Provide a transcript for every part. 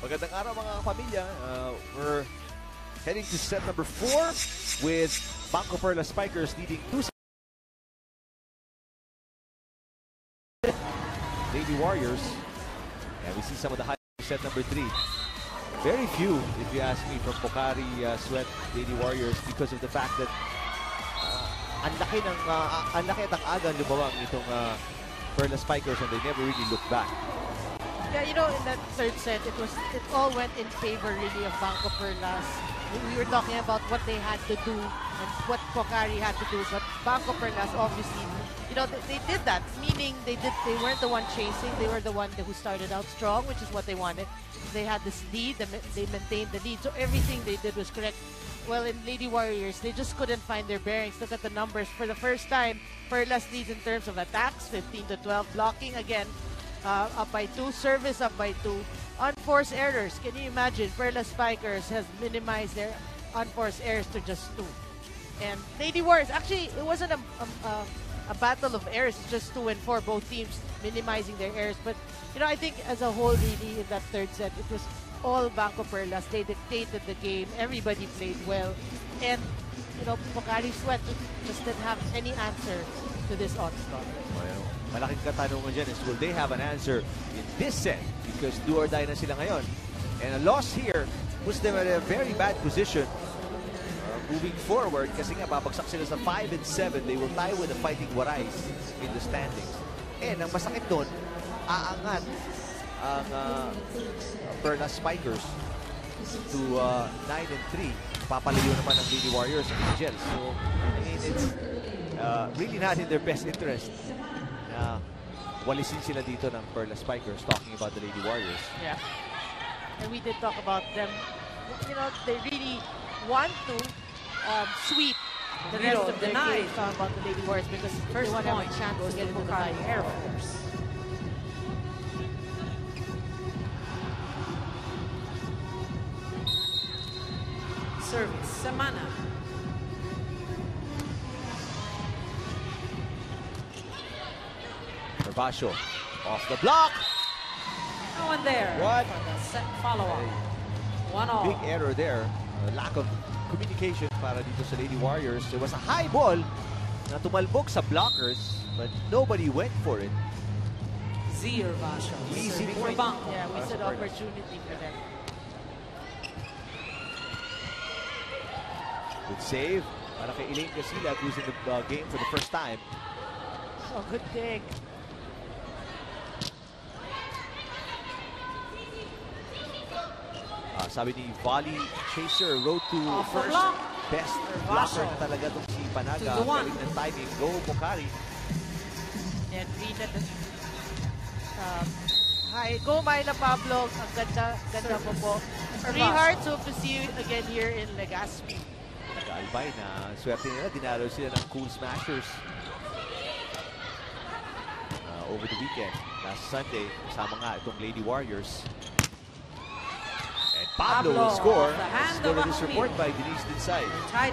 Magandang araw mga pamilya. We're heading to set number 4 with Banko Perlas Spikers leading 2 Lady Warriors. And we see some of the highlights set number 3. Very few, if you ask me, from Pocari sweat Lady Warriors because of the fact that ang laki at ang agang lumawang itong Perlas Spikers and they never really looked back. Yeah, you know, in that third set, it all went in favor really of Banko Perlas. We were talking about what they had to do and what Pocari had to do, but Banko Perlas obviously, you know, they did that. Meaning they weren't the one chasing; they were the one who started out strong, which is what they wanted. They had this lead, they maintained the lead, so everything they did was correct. Well, in Lady Warriors, they just couldn't find their bearings. Look at the numbers. For the first time, Perlas leads in terms of attacks, 15-12, blocking again. Up by 2, service up by 2. Unforced errors. Can you imagine? Perlas Spikers has minimized their unforced errors to just 2. And Lady Warriors, actually, it wasn't a battle of errors. It's just 2 and 4, both teams minimizing their errors. But, you know, I think as a whole, really, in that third set, it was all Banko Perlas. They dictated the game. Everybody played well. And, you know, Pocari Sweat just didn't have any answer to this onslaught. Well, malaking katanungan dyan is will they have an answer in this set? Because do or die na sila ngayon. And a loss here puts them at a very bad position moving forward kasi nga babagsak sila sa 5 and 7. They will tie with the Fighting Warais in the standings. And ang masakit doon, aangat ang Perlas Spikers to 9 and 3. Papalayo naman ang Lady Warriors and Angels. So, I mean, it's really not in their best interest. Walisin sila dito ng Perlas Spikers, talking about the Lady Warriors. Yeah. And we did talk about them. You know, they really want to sweep the rest of the game. Talking about the Lady Warriors because first they want to have a chance to get into the Pocari-Air, of course. Service, Samana. Basho off the block. No one there. What? For the set follow-up. 1-all. Big error there. Lack of communication para dito sa Lady Warriors. There was a high ball na tumalbog sa blockers, but nobody went for it. Zero Basho. Easy for Banko. Yeah, we said opportunity for them. Good save para kay Elaine Casilla, who's in the game for the first time. Oh, good dig. Sabi ni Volley Chaser, road to first. Block. Best blocker na talaga itong si Panaga. Galing ng timing. Go, Pocari. And Rina, hi, go Myla Pablo. Ang ganda mo po. 3 hearts, hope to see you again here in Legazpi. Nag-albay na. Swerte nila, dinalo sila ng Cool Smashers over the weekend. Last Sunday, kasama nga itong Lady Warriors. Pablo will score. Score this report by Denise Dinsay.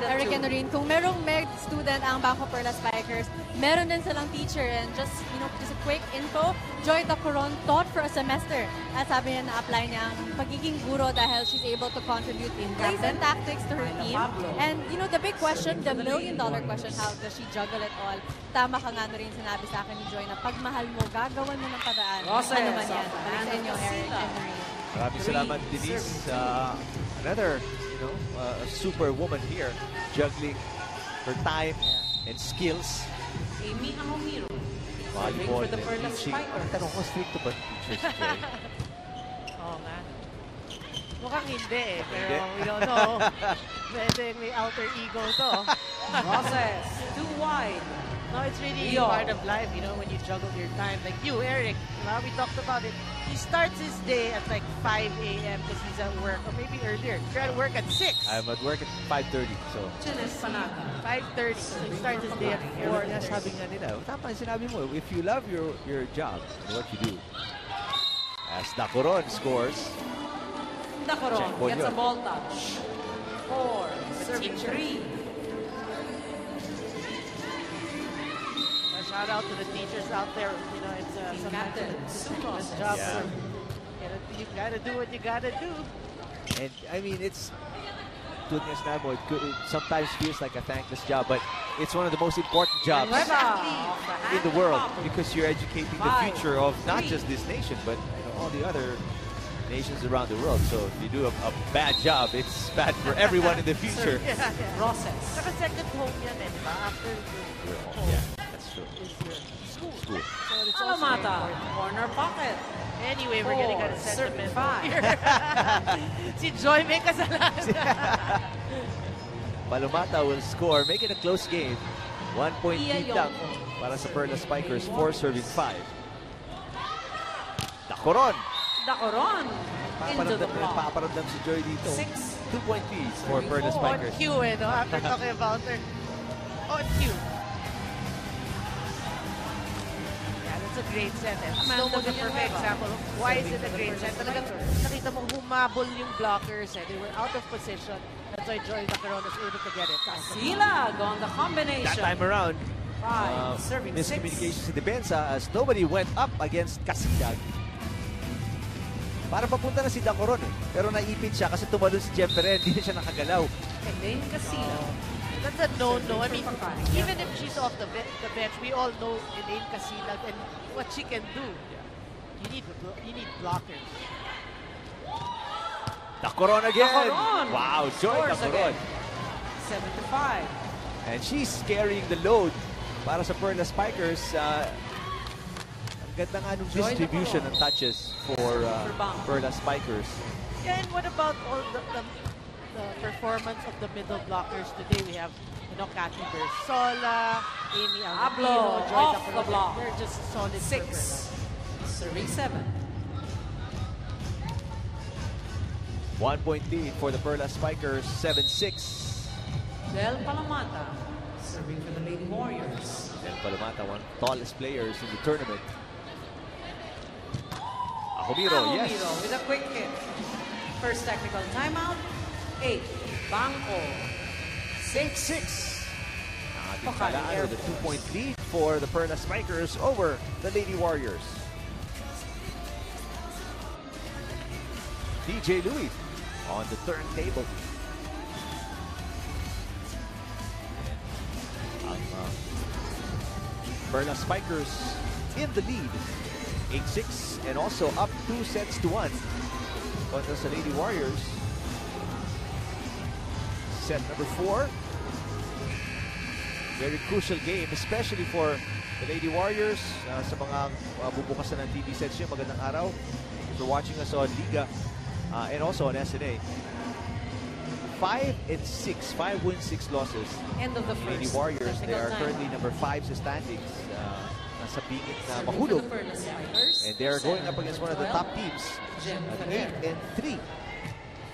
Eric and Noreen, kung merong med student ang Banko Perlas Spikers, meron din silang teacher and just a quick info, Joy Tacoron taught for a semester. At sabi niya na-apply niya ang pagiging guro dahil she's able to contribute in plays and tactics to her team. And you know, the big question, the million-dollar question, how does she juggle it all? Tama ka nga, Noreen, sinabi sa akin ni Joy na pag mahal mo, gagawan mo ng padaan. Ano man yan? Balik sa inyo, Eric and Noreen. Maraming salamat, Denise. Another, a super woman here, juggling her time and skills. Amy Ahomiro. Volleyball for the and Perlas teaching. Spikers. Tanong ko, strict ba teachers today? Oo nga. Mukhang hindi eh, pero we don't know. Pwede may alter ego to. Process. Too wide. No, it's really part of life, when you juggle your time. Like you, Eric, we talked about it. He starts his day at like 5 a.m. because he's at work, or maybe earlier. You're at work at 6. I'm at work at 5:30, so. Chines Panaga. 5:30, so he starts his day at 4. Sabi nga nila, tama yung sinabi mo, if you love your job, what you do. As Dacoron scores. Dacoron gets a ball touch. 4, serving 3. Shout out to the teachers out there. It's sometimes a job for You gotta do what you gotta do. And I mean, it's it sometimes feels like a thankless job, but it's one of the most important jobs in the world because you're educating the future of not just this nation, but all the other nations around the world. So if you do a bad job, it's bad for everyone in the future. Process. Saka second home yan di ba? After your home. Yeah, that's true. Is your school. School. So it's also Alamata, important. corner pocket. Anyway, we're getting a Serving sentiment five. here. Si Joy may kasalanan. Palomata will score, make it a close game. 1 point lead lang para sa Perlas Spikers, 4 serving 5. Dacoron. Dacoron. Into the block. Paparamdam si Joy dito. 6. 2 point lead for Perlas On Spikers. cue no? After talking about her. On cue. Yeah, that's a great set. Snowball is a perfect example of why is it a great set. Talagang nakita mo humabol yung blockers. They were out of position. That's why Joy Dacoron was able to get it. Silag on the combination. That time around, 5. Serving 6. miscommunication sa depensa as nobody went up against Casilag. Para papunta na si Dacoron pero naipit siya kasi tumalon si Jemper, hindi siya nakagalaw. And then Casilag. That's a no-no. I mean, even if she's off the bench, we all know Elaine Casilag and what she can do. You need blockers. Dacoron again! Dacoron. Wow, Joy Dacoron. 7 to 5. And she's carrying the load para sa Perlas Spikers. Ang ganda nga nung distribution ng touches for Perlas Spikers. Yeah, and what about all the performance of the middle blockers today? We have, Cathy Bersola, Amy Alvino, Joy off the Dacoron. block. They're just solid. 6. Serving 7. 1 point lead for the Perlas Spikers, 7-6. Del Palamata. Serving for the Lady Warriors. Del Palomata, one of the tallest players in the tournament. Ahomiro, yes. With a quick hit. First technical timeout. 8. Banko. 6-6. Pocari-Air With a 2 point lead for the Perlas Spikers over the Lady Warriors. DJ Louis on the turntable. Perlas Spikers in the lead, 8-6, and also up 2 sets to 1 contra sa Lady Warriors. Set number 4. Very crucial game, especially for the Lady Warriors. Sa mga bubukasan ng TV sets nyo, magandang araw. Thank you for watching us on Liga and also on SNA. 5-6, 5 wins, 6 losses. End of the first. Lady Warriors, they are currently number 5 sa standings. Nasa pingit na mahulog. And they are going up against one of the top teams. 8-3.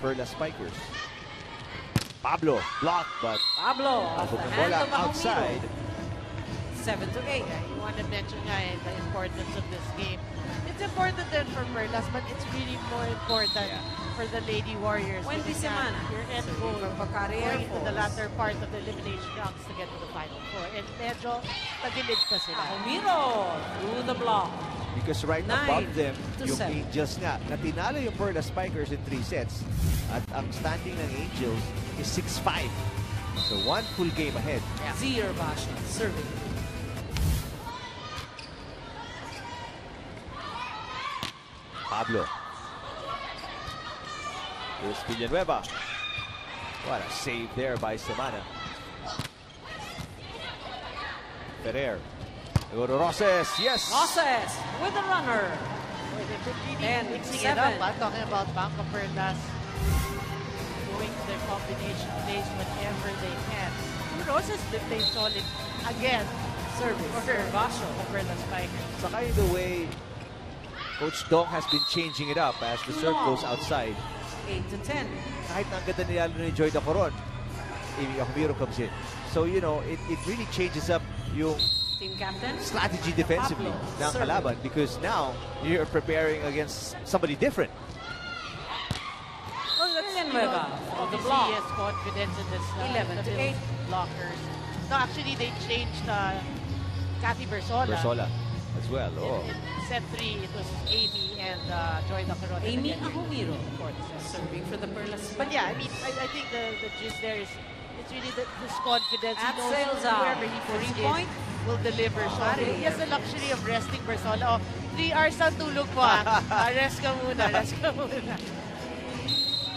Perlas Spikers. Pablo blocked, but Pablo off the hand bola of outside. 7 to 8. Yeah, you want to mention the importance of this game. It's important then for Perlas, but it's really more important for the Lady Warriors. Wendy Semana. Your end goal From Pocari-Air going to the latter part of the elimination rounds to get to the Final Four. And medyo tagilid pa sila. Ahomiro through the block. Because right 9 above them, to yung 7. Angels nga, na tinalo yung Perlas Spikers in 3 sets. At ang standing ng Angels is 6-5. So 1 full game ahead. Zier Basha serving. Pablo. Here's Villanueva. What a save there by Semana. Ferrer. They go to Roses. Yes. Roses with the runner. They've been really And mixing 7. it up. Talking about Banko Perlas doing their combination plays whenever they can. Roses, they play solid again. Serving For for Basho. Perlas Spikers. Saka yung the way Coach Dong has been changing it up as the serve goes outside. 8 to 10. Kahit na ang ganda nilalo ni Joy Dacoron, Amy Ahomiro comes in. So, you know, it really changes up yung Team captain. strategy defensively Pablo, ng kalaban because now you're preparing against somebody different. Well, that's, Villanueva on the obviously block. he has confidence in this 11 to 8. blockers. No, actually, they changed Cathy Bersola. Bersola as well. Oh. In set 3, it was Amy and Joy Dacaron. Amy Ahumiro serving for the Perlas. But yeah, I mean, I think the gist there is it's really his confidence. At He knows sales out. wherever he puts 3 in point. will deliver. So Okay. he has the luxury of resting Bersola. Oh, 3 hours ang tulog ko rest ka muna, rest ka muna.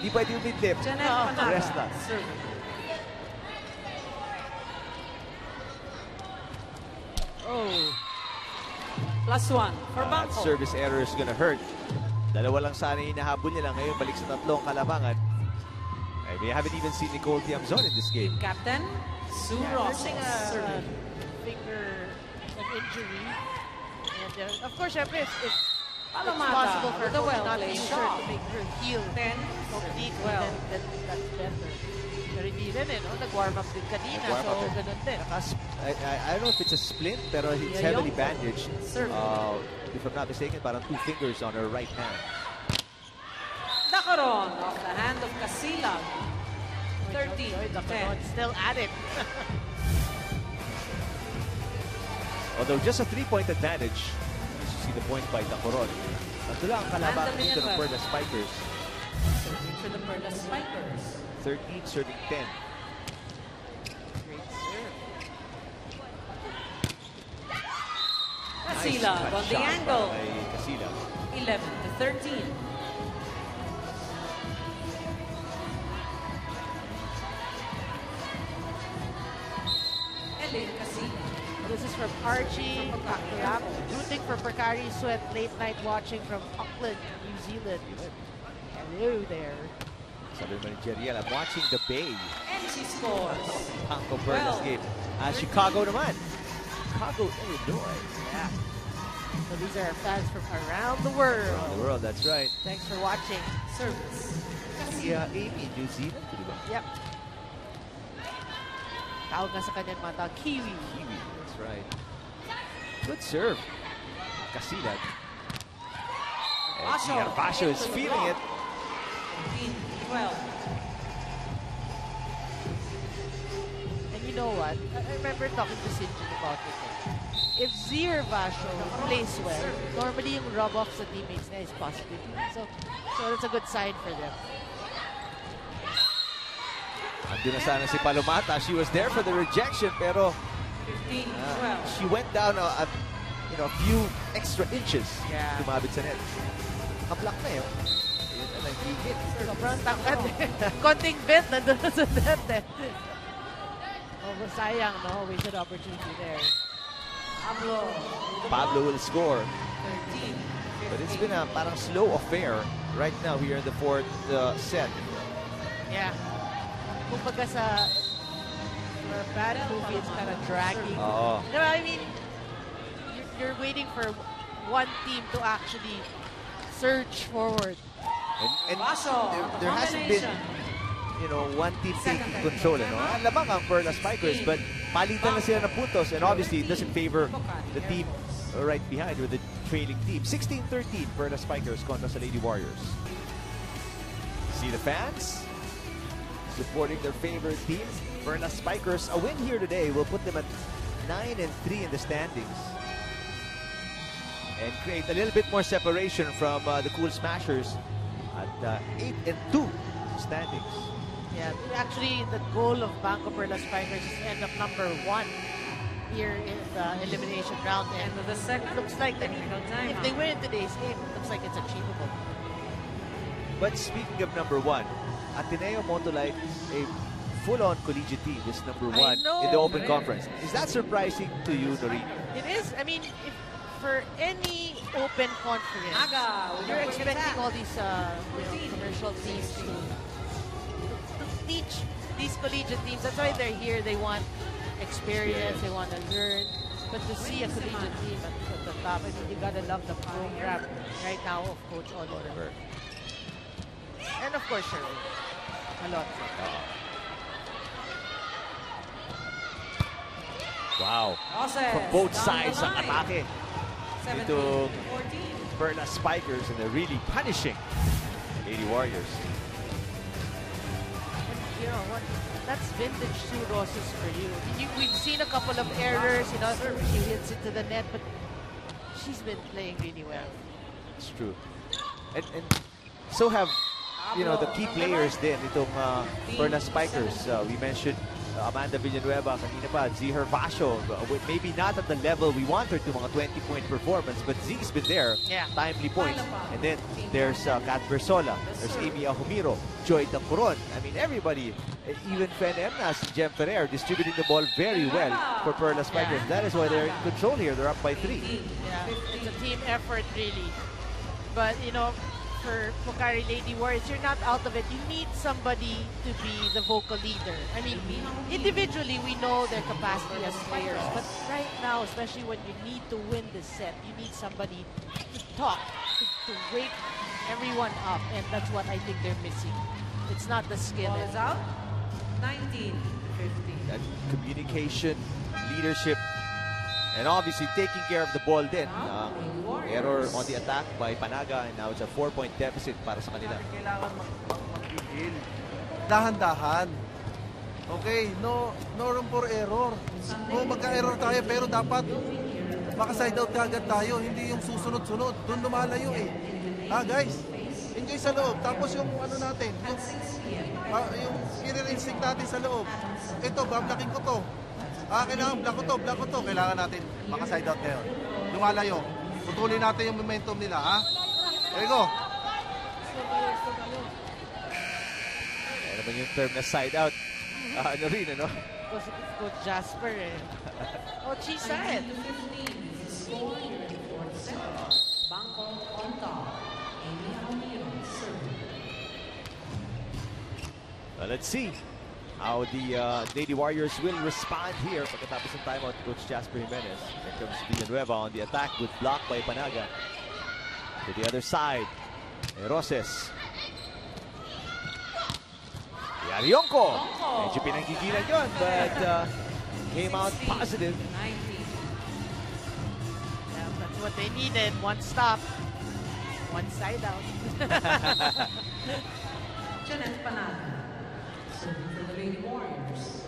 Di pwede umidlip. Janet Oh. Panaga Rest na. serving. Oh. +1 for That Banko. service error is gonna hurt. Dalawa lang sana yung hinahabol nila. Ngayon, balik sa tatlong kalamangan. And we haven't even seen Nicole Tiamzon in this game. Captain Sue Ross Nursing serving. finger, an injury. And of course, syempre, if Palomata possible for with a coach not to well-played use her shot. to make her heal 10 completely, 12. then that's better. Pero hindi rin no? Nag-warm up din kanina, Nag-warm so up din. ganun din. I don't know if it's a splint, pero it's Yeah, heavily yung- bandaged. Serving. If I'm not mistaken, parang 2 fingers on her right hand. Dacaron off the hand of Casila. Joy 13 Dacaron 10. still at it. Although just a 3-point advantage. You see the point by Dacoron. Tatlo lang ang kalaban Handling dito and ng well. Perlas Spikers. Serving for the Perlas Spikers. 13 serving 10. Great serve. Casila cut on the shot angle. by Casila. 11-13. Ellen Casila. This is from Archie Kakurap, rooting for Pocari Sweat late night watching from Auckland, New Zealand. Hello there. Sabi naman ni Jeriel, I'm watching the Bay. And she scores. Banko Perlas Well, game. Chicago naman. Chicago, Illinois. Yeah. So these are fans from around the world. Around the world, that's right. Thanks for watching. Service. Si Amy, New Zealand, di ba? Yep. Tawag nga sa kanyang mata, Kiwi. Kiwi, that's right. Good serve. Casilat. And Basho. Basho is feeling it. 12. And you know what? I remember talking to Sinjin about it. If Zir Vasho plays well, normally yung rub-off sa teammates niya is positive. So that's a good sign for them. Andun na sana si Palomata. She was there for the rejection, pero 15-12. she went down a few extra inches. Yeah. Tumabit sa net. Kablak na yun. Yun na nagigit. Sobrang tangkad. Konting bit, nandun na sa net eh. Oh, sayang, no? Wasted opportunity there. Pablo will score. 13. But it's been a parang slow affair right now here in the fourth set. Yeah. Kumbaga sa for a bad movie, it's kind of dragging. Oo. No, I mean, you're waiting for one team to actually surge forward. And Basho, there hasn't been, one team taking control. Ang lamang ang Perlas Spikers, but palitan na sila ng puntos, and obviously it doesn't favor the team right behind or the trailing team. 16-13, Perlas Spikers kontra sa Lady Warriors. See the fans supporting their favorite team, Perlas Spikers. A win here today will put them at 9-3 in the standings and create a little bit more separation from the Cool Smashers at 8-2 standings. Yeah, actually, the goal of Banko Perlas Spikers is to end up number 1 here in the elimination round. And End of the second. looks like that Technical if timeout. they win today's game, it looks like it's achievable. But speaking of number 1, Ateneo Montolite, a full-on collegiate team, is number 1 know. in the Open Conference. Is that surprising to you, Noreen? It is. I mean, if for any open conference, Aga, we you're don't forget expecting that. all these commercial teams to teach these collegiate teams. That's why they're here. They want experience. They want to learn. But to see a collegiate team at the top, I mean, you gotta love the program right now of Coach Oliver. And of course, Sherwin. A lot. Wow. Roses From both down sides the ang line. atake. 17-14. Perlas Spikers, and they're really punishing the Lady Warriors. You know what? That's vintage Sue Roses for you. We've seen a couple of errors. She hits it to the net, but she's been playing really well. It's true. And so have, you know, the key players din itong Perlas Spikers. We mentioned Amanda Villanueva kanina pa, Z Hervasio, maybe not at the level we want her to, mga 20-point performance, but Z's been there, timely points. And then there's Kat Bersola, there's Amy Ahumiro, Joy Tapuron. I mean, everybody, even Fen Emnas, Jem Ferrer, distributing the ball very well for Perlas Spikers. That is why they're in control here. They're up by 3. Yeah, it's a team effort, really. But, you know, for Pocari Lady Warriors, you're not out of it. You need somebody to be the vocal leader. I mean, individually, we know their capacity as players. But right now, especially when you need to win this set, you need somebody to talk, to wake everyone up. And that's what I think they're missing. It's not the skill. Ball is out. 19-15. That communication, leadership, and obviously taking care of the ball din. Error on the attack by Panaga, and now it's a 4-point deficit para sa kanila. Kailangan mag-gigil. Dahan-dahan. Okay, no room for error. Magka-error tayo, pero dapat maka-side out agad tayo, hindi yung susunod-sunod. Doon lumalayo eh. Guys, enjoy sa loob. Tapos yung ano natin, yung killer instinct natin sa loob. Ito, bablakin ko to. Kailangan block ko to. Kailangan natin maka-side out ngayon. Lumalayo. Putulin natin yung momentum nila, ha? There you go. Ano ba yung term na side out? Ano rin, ano? Coach Jasper, eh. Oh, she said. Banko on top. Amy Almiro serving. Let's see how the Lady Warriors will respond here pagkatapos ng timeout ni Coach Jasper Jimenez. Here comes Villanueva on the attack, with block by Panaga. To the other side, Roses. Yarionko. Medyo pinanggigilan yun, but came out positive. Yeah, that's what they needed. One stop, one side out. Jeanette Panaga. Serving for the Lady Warriors.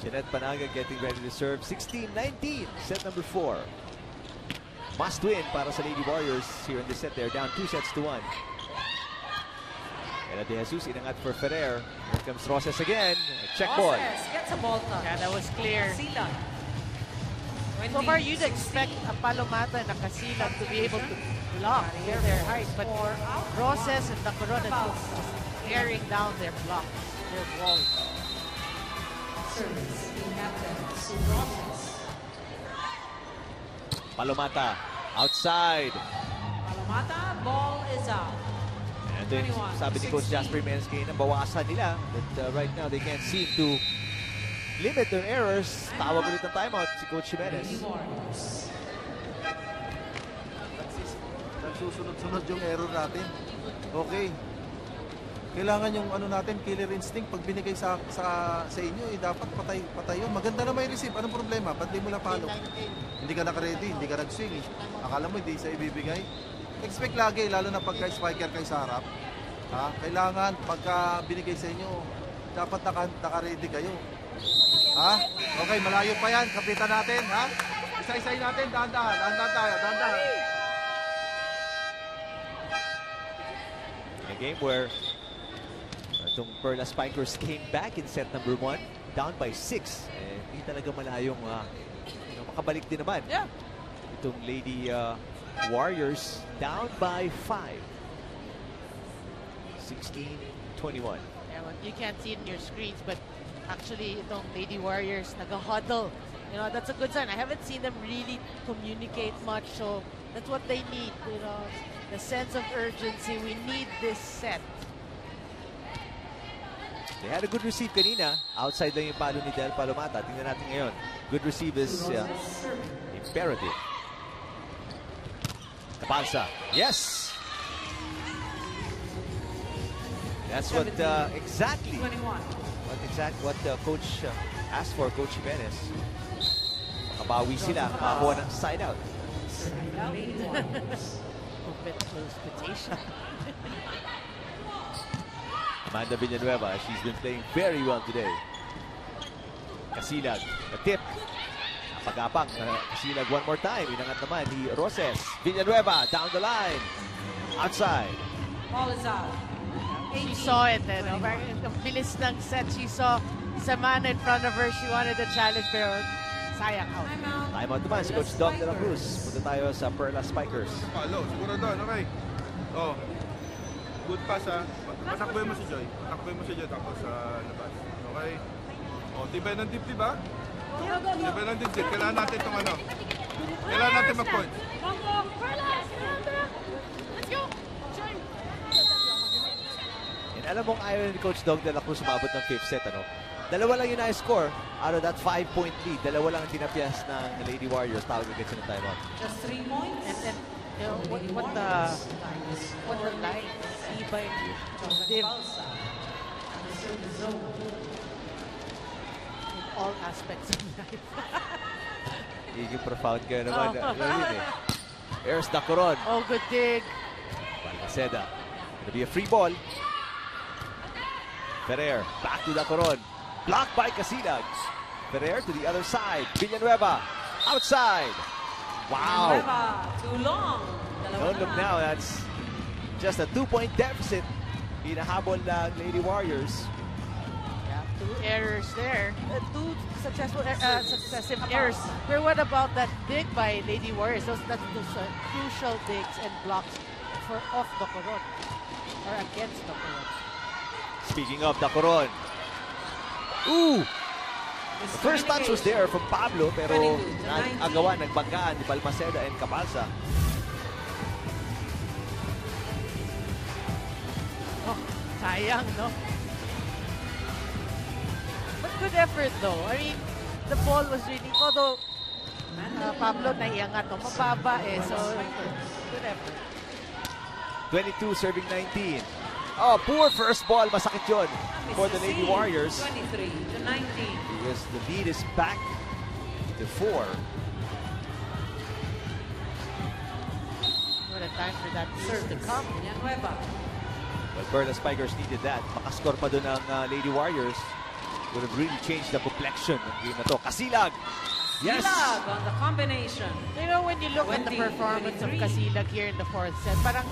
Jeanette Panaga getting ready to serve. 16-19, set number 4. Must win para sa Lady Warriors here in this set. They're down 2-1. Ella De Jesus inangat for Ferrer. Here comes Roses again. Check ball. Roses gets a ball touch. Yeah, that was clear. Kasilag. So far, you'd expect a Palomata and a Kasilag to be able to block their height. But Roses and Tacoron just tearing down their block, their wall. Service team captain, Sue Roses. Palomata outside. Palomata, ball is out. And then, sabi ni Coach Jasper Jimenez kanina, bawasan nila. But right now, they can't seem to limit their errors. Tawag ulit ng timeout si Coach Jimenez. Nagsusunod-sunod yung error natin. Okay. Kailangan yung ano natin, killer instinct, pag binigay sa inyo, dapat patay yun. Maganda na may receive. Anong problema? Ba't di mo na follow? Hindi ka naka-ready, hindi ka nag-swing. Akala mo hindi sa ibibigay. Expect lagi, lalo na pagka spiker kayo sa harap. Kailangan pagka binigay sa inyo, dapat naka-ready kayo. Okay, malayo pa yan. Kapitan natin, Isa-isay natin, dahan-dahan tayo, dahan-dahan. A game where itong Perlas Spikers came back in set number 1, down by 6. And hindi talaga malayong makabalik din naman. Yeah. Itong Lady Warriors down by 5. 16-21. Yeah, well, you can't see it in your screens, but actually, itong Lady Warriors nag-huddle. You know, that's a good sign. I haven't seen them really communicate much, so that's what they need. You know, the sense of urgency. We need this set. They had a good receive kanina. Outside lang yung palo ni Del Palomata. Tingnan natin ngayon. Good receive is imperative. Tapalsa. Yes! That's what exactly what Coach asked for, Coach Jimenez. Makabawi sila. Makakuha ng side out. Open close quotation. Amanda Villanueva, she's been playing very well today. Kasilag, a tip. Pagapang, Silag one more time. Inangat naman ni Roses. Villanueva down the line. Outside. Ball is out. She saw it, eh, no? Parang ang bilis ng set. She saw Samana in front of her. She wanted to challenge, pero sayang out. Timeout. Time out naman si Coach Dom de la Cruz. Punta tayo sa Perlas Spikers. Palo, siguro doon, okay. Oh. Good pass ha. Patakboy mo si Joy. Patakboy mo si Joy tapos sa labas. Okay? Oh, tibay ng dibdib ha. Tibay ng dibdib. Kailangan natin itong ano. Kailangan natin mag-point. Banko Perlas! Let's go! And alam mong ayaw ni Coach Dom de la Cruz umabot ng 5th set, ano? Dalawa lang yung na-score out of that 5-point lead. Dalawa lang ang tinapyas ng Lady Warriors. Tawag agad siya ng timeout. Just 3 points. And you know, what the line? Iba yung div. In all aspects of life. Higing profound ka naman. Here's Dacoron. Oh, good dig. Balmaceda. Gonna be a free ball. Ferrer back to Dacoron. Blocked by Casilag. Ferrer to the other side. Villanueva outside. Wow. Villanueva, too long. Don't look now. That's just a 2-point deficit. Hinahabol ng Lady Warriors. Yeah, 2 errors there. 2 successful successive errors. But what about that dig by Lady Warriors? That's crucial digs and blocks for off the Coron or against the Coron. Speaking of Dacoron. Ooh! The first touch was there from Pablo, pero nag-agawan, nagbanggaan ni Balmaceda and Cabalsa. Oh, sayang, no? But good effort, though. I mean, the ball was really, although Pablo naiangat, no? Mababa eh, so good effort. 22 serving 19. Oh, poor first ball. Masakit yun for the Lady Warriors. 23 to 19. Because the lead is back to 4. What a time for that service to come. Villanueva. Well, Perlas Spikers needed that. Makascore pa doon ang Lady Warriors. Would have really changed the complexion ng game na to. Casilag! Yes! Casilag on the combination. You know, when you look at the 20, performance of 23. Casilag here in the 4th set, parang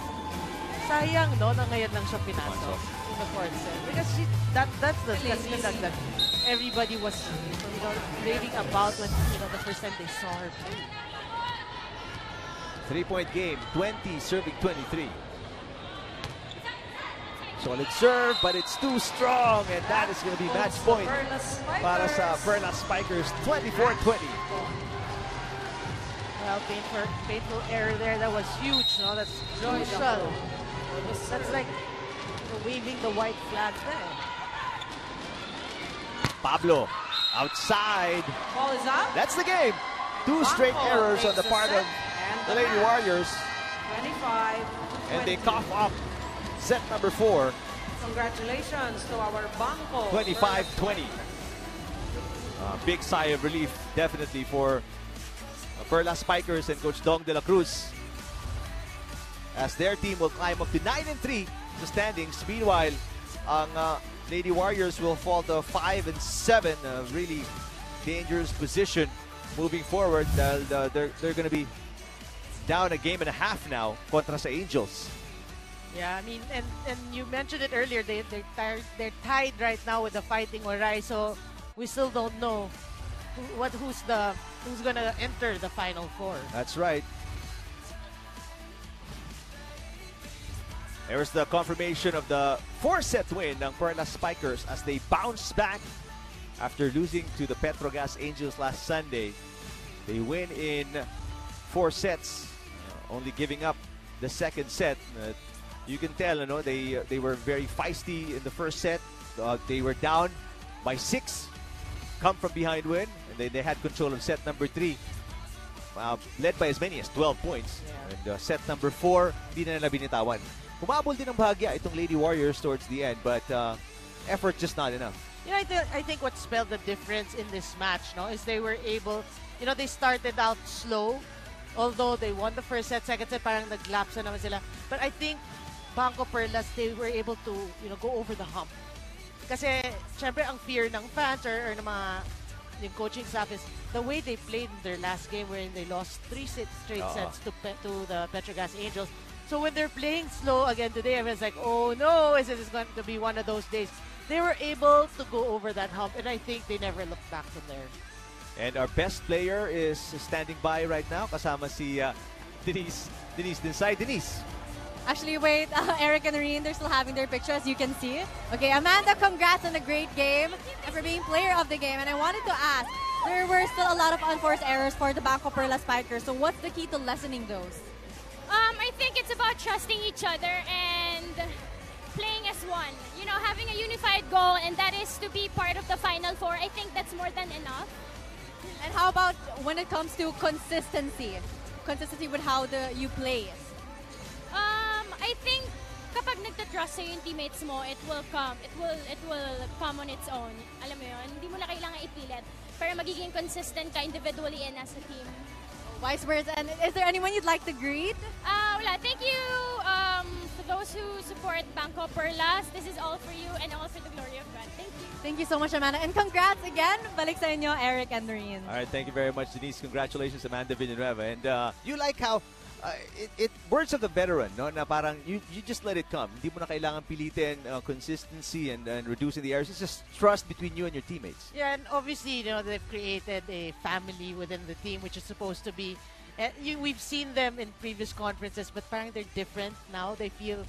sayang, no, na ngayon lang siya pinasok in the 4th set. Because that's the Casilag that everybody was, you know, raving about when, you know, the first time they saw her play. 3-point game. 20 serving 23. Solid serve, but it's too strong. And that is going to be match point para sa Perlas Spikers. 24-20. Well, painful error there. That was huge, no? That's crucial. That's like waving the white flag there. Pablo outside. Ball is up. That's the game. 2 straight errors on the part of the Lady Warriors. 25. And they cough up set number 4. Congratulations to our Banko. 25-20. Big sigh of relief, definitely, for Perlas Spikers and Coach Dong de la Cruz, as their team will climb up to 9-3 the standings. Meanwhile, ang Lady Warriors will fall to 5-7, a really dangerous position moving forward. They're going to be down a game and a half now kontra sa Angels. Yeah, I mean, and you mentioned it earlier. They're tied right now with the Fighting Waray, so we still don't know who's gonna enter the Final Four. That's right. There's the confirmation of the 4-set win ng Perlas Spikers as they bounce back after losing to the Petrogas Angels last Sunday. They win in 4 sets, only giving up the second set. You can tell, you know, they were very feisty in the first set. They were down by 6, come from behind win, and they had control of set number 3, led by as many as 12 points. Yeah. And set number 4, hindi na nila binitawan. Humabol din ng bahagya itong Lady Warriors towards the end, but effort just not enough. You know, I think what spelled the difference in this match, no, is they were able, you know, they started out slow, although they won the first set, second set, parang naglapse na naman sila. But I think Banko Perlas, they were able to, you know, go over the hump. Kasi, syempre, ang fear ng fans or ng mga yung coaching staff is the way they played in their last game wherein they lost 3 straight sets to the Petrogas Angels. So when they're playing slow again today, everyone's like, oh no, is this going to be one of those days? They were able to go over that hump, and I think they never looked back from there. And our best player is standing by right now, kasama si Denise Dinsay. Denise. Actually, wait, Eric and Reen, they're still having their picture, as you can see. Okay, Amanda, congrats on a great game and for being player of the game. And I wanted to ask, there were still a lot of unforced errors for the Banko Perlas Spikers. So what's the key to lessening those? I think it's about trusting each other and playing as one. You know, having a unified goal, and that is to be part of the Final Four. I think that's more than enough. And how about when it comes to consistency? Consistency with how you play. I think kapag nagtatrust sa'yo yung teammates mo, it will come. It will come on its own. Alam mo yun, hindi mo na kailangan ipilit para magiging consistent ka individually and as a team. Wise words. And is there anyone you'd like to greet? Wala. Thank you for those who support Banko Perlas. This is all for you and all for the glory of God. Thank you. Thank you so much, Amanda. And congrats again. Balik sa inyo, Eric and Noreen. All right, thank you very much, Denise. Congratulations, Amanda Villanueva. And you like how words of the veteran, no? Na parang you just let it come. Hindi mo na kailangan pilitin consistency and reducing the errors. It's just trust between you and your teammates. Yeah, and obviously, you know, they've created a family within the team, which is supposed to be. We've seen them in previous conferences, but parang they're different now. They feel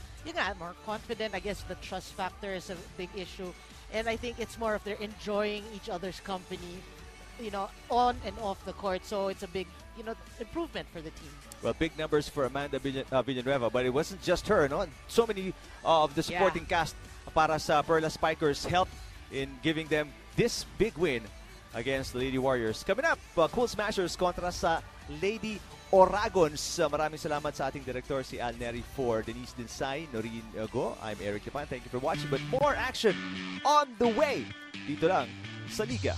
more confident. I guess the trust factor is a big issue, and I think it's more of they're enjoying each other's company, you know, on and off the court. So it's a big, improvement for the team. Well, big numbers for Amanda Villanueva, but it wasn't just her, no? So many of the supporting cast para sa Perlas Spikers helped in giving them this big win against the Lady Warriors. Coming up, Cool Smashers kontra sa Lady Oragons. Maraming salamat sa ating director, si Al Neri, for Denise Dinsay, Noreen Go. I'm Eric Japan. Thank you for watching. But more action on the way dito lang sa Liga.